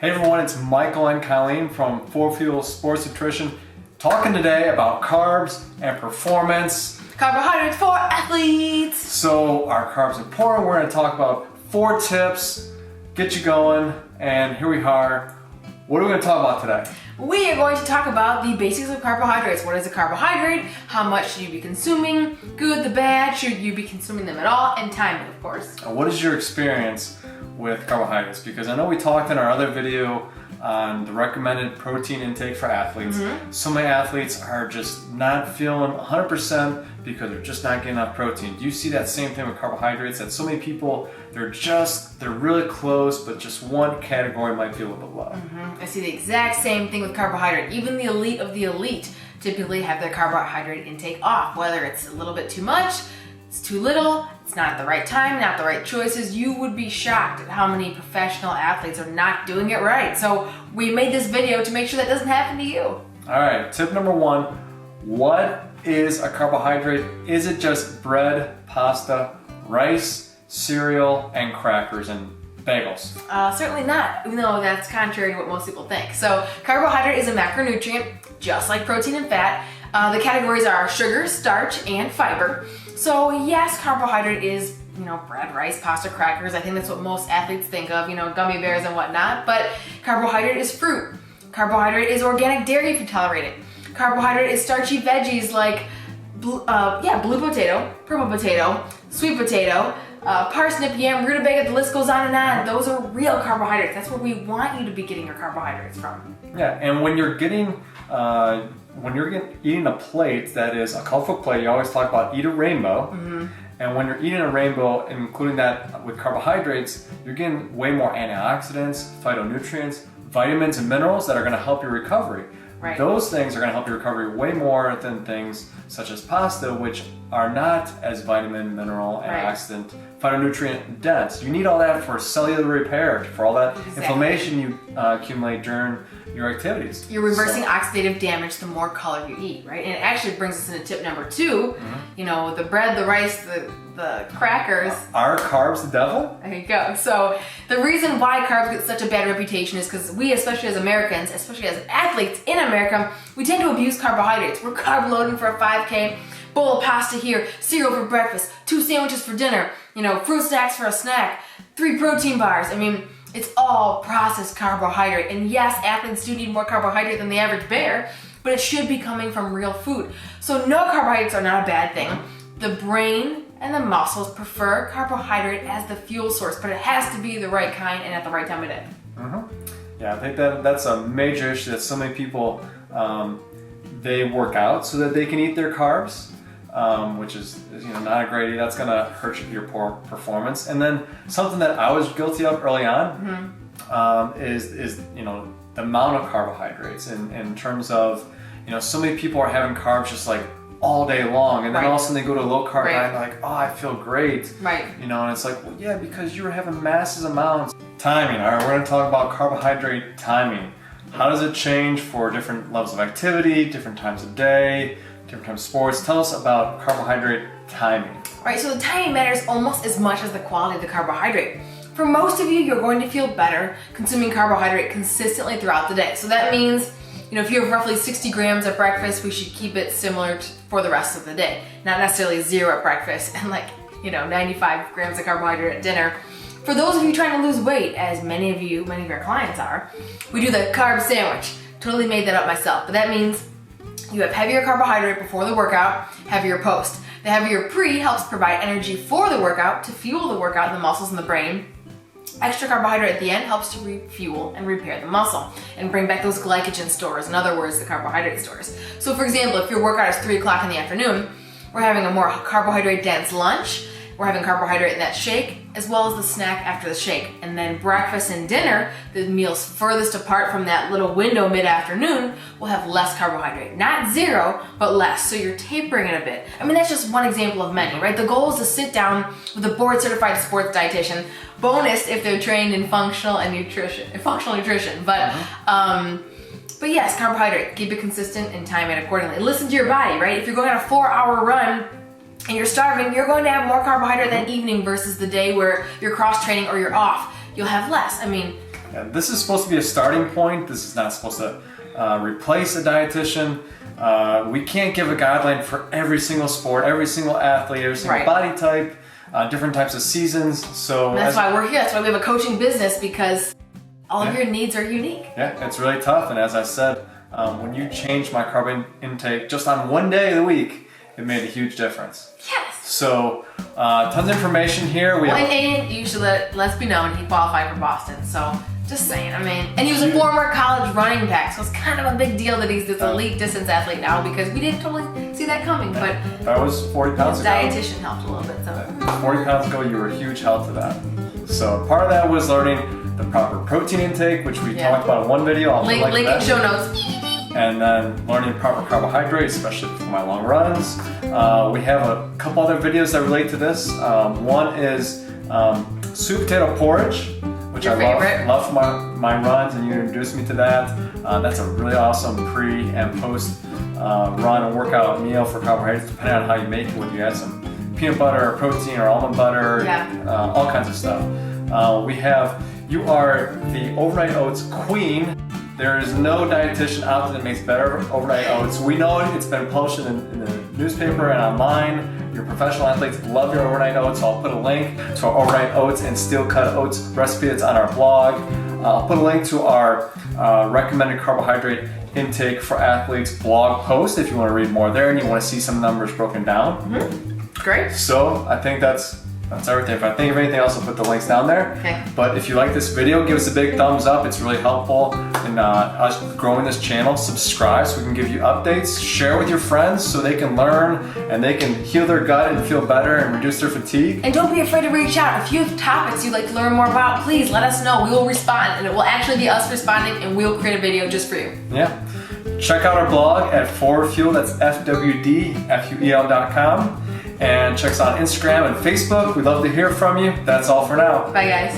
Hey everyone, it's Michael and Colleen from FWDfuel Sports Nutrition, talking today about carbs and performance. Carbohydrates for athletes. So are carbs important? We're going to talk about 4 tips, get you going, and here we are. What are we going to talk about today? We are going to talk about the basics of carbohydrates. What is a carbohydrate? How much should you be consuming? Good, the bad, should you be consuming them at all? And timing, of course. What is your experience with carbohydrates? Because I know we talked in our other video on the recommended protein intake for athletes. So many athletes are just not feeling 100% because they're just not getting enough protein. Do you see that same thing with carbohydrates? That so many people, they're really close, but just one category might be a little bit low. I see the exact same thing with carbohydrate. Even the elite of the elite typically have their carbohydrate intake off, whether it's a little bit too much, it's too little, it's not at the right time, not the right choices. You would be shocked at how many professional athletes are not doing it right. So we made this video to make sure that doesn't happen to you. All right, tip number 1, what is a carbohydrate? Is it just bread, pasta, rice, cereal, and crackers and bagels? Certainly not, even though that's contrary to what most people think. So carbohydrate is a macronutrient, just like protein and fat. The categories are sugar, starch, and fiber. So yes, carbohydrate is, bread, rice, pasta, crackers. I think that's what most athletes think of, gummy bears and whatnot. But carbohydrate is fruit. Carbohydrate is organic dairy if you tolerate it. Carbohydrate is starchy veggies like blue potato, purple potato, sweet potato, parsnip, yam, rutabaga, the list goes on and on. Those are real carbohydrates. That's where we want you to be getting your carbohydrates from. Yeah, and when you're eating a plate that is a colorful plate, you always talk about eat a rainbow. And when you're eating a rainbow, including that with carbohydrates, you're getting way more antioxidants, phytonutrients, vitamins, and minerals that are going to help your recovery. Right. Those things are going to help your recovery way more than things such as pasta, which are not as vitamin, mineral, antioxidant, phytonutrient dense. You need all that for cellular repair, for all that inflammation you accumulate during your activities. You're reversing oxidative damage the more color you eat, right? And it actually brings us into tip number 2. The bread, the rice, the crackers. Are carbs the devil? There you go. So the reason why carbs get such a bad reputation is because we, especially as Americans, especially as athletes in America, we tend to abuse carbohydrates. We're carb loading for a 5K, bowl of pasta here, cereal for breakfast, 2 sandwiches for dinner, fruit snacks for a snack, 3 protein bars. It's all processed carbohydrate. And yes, athletes do need more carbohydrate than the average bear, but it should be coming from real food. So no, carbohydrates are not a bad thing. The brain and the muscles prefer carbohydrate as the fuel source, but it has to be the right kind and at the right time of day. Yeah, I think that's a major issue that so many people, they work out so that they can eat their carbs, which is not a great idea. That's going to hurt your poor performance. And then something that I was guilty of early on is the amount of carbohydrates in terms of, so many people are having carbs just like all day long, and then all of a sudden they go to a low carb diet and they're like, oh, I feel great. And it's like, well, yeah, because you were having massive amounts. Timing. All right, we're going to talk about carbohydrate timing. How does it change for different levels of activity, different times of day, different types of sports? Tell us about carbohydrate timing. Right, so the timing matters almost as much as the quality of the carbohydrate. For most of you, you're going to feel better consuming carbohydrate consistently throughout the day. So that means, if you have roughly 60 grams at breakfast, we should keep it similar for the rest of the day. Not necessarily 0 at breakfast and 95 grams of carbohydrate at dinner. For those of you trying to lose weight, as many of our clients are, we do the carb sandwich. Totally made that up myself, but that means you have heavier carbohydrate before the workout, heavier post. The heavier pre helps provide energy for the workout to fuel the workout in the muscles and the brain. Extra carbohydrate at the end helps to refuel and repair the muscle and bring back those glycogen stores, in other words, the carbohydrate stores. So for example, if your workout is 3 o'clock in the afternoon, we're having a more carbohydrate dense lunch, we're having carbohydrate in that shake, as well as the snack after the shake. And then breakfast and dinner, the meals furthest apart from that little window mid-afternoon, will have less carbohydrate. Not 0, but less. So you're tapering it a bit. That's just one example of many, right? The goal is to sit down with a board-certified sports dietitian, bonus if they're trained in functional nutrition. But yes, carbohydrate, keep it consistent and time it accordingly. Listen to your body, right? If you're going on a 4-hour run, and you're starving, you're going to have more carbohydrate that evening versus the day where you're cross-training or you're off. You'll have less. And this is supposed to be a starting point. This is not supposed to replace a dietitian. We can't give a guideline for every single sport, every single athlete, every single body type, different types of seasons. So that's why we're here. That's why we have a coaching business, because all of your needs are unique. Yeah, it's really tough. And as I said, when you change my carb intake just on one day of the week, it made a huge difference. Yes. So tons of information here. And you should let's be known, he qualified for Boston. So just saying, I mean, and he was a former college running back, so it's kind of a big deal that he's this elite distance athlete now, because we didn't totally see that coming. But that was 40 pounds ago. Dietitian helped a little bit. So 40 pounds ago, you were a huge help to that. So part of that was learning the proper protein intake, which we talked about in one video. I'll link in show notes. And then learning proper carbohydrates, especially for my long runs. We have a couple other videos that relate to this. One is sweet potato porridge, which I love for my runs, and you introduced me to that. That's a really awesome pre and post run and workout meal for carbohydrates, depending on how you make it, whether you add some peanut butter or protein or almond butter, all kinds of stuff. We have You Are the Overnight Oats Queen. There is no dietitian out there that makes better overnight oats. We know it's been published in the newspaper and online. Your professional athletes love your overnight oats. So I'll put a link to our overnight oats and steel cut oats recipe that's on our blog. I'll put a link to our recommended carbohydrate intake for athletes blog post if you want to read more there and you want to see some numbers broken down. Great. So I think that's everything. If I think of anything else, I'll put the links down there. Okay. But if you like this video, give us a big thumbs up. It's really helpful in us growing this channel. Subscribe so we can give you updates. Share with your friends so they can learn and they can heal their gut and feel better and reduce their fatigue. And don't be afraid to reach out. If you have topics you'd like to learn more about, please let us know. We will respond, and it will actually be us responding, and we'll create a video just for you. Yeah. Check out our blog at FWDfuel. That's FWDfuel.com. And check us out on Instagram and Facebook. We'd love to hear from you. That's all for now. Bye, guys.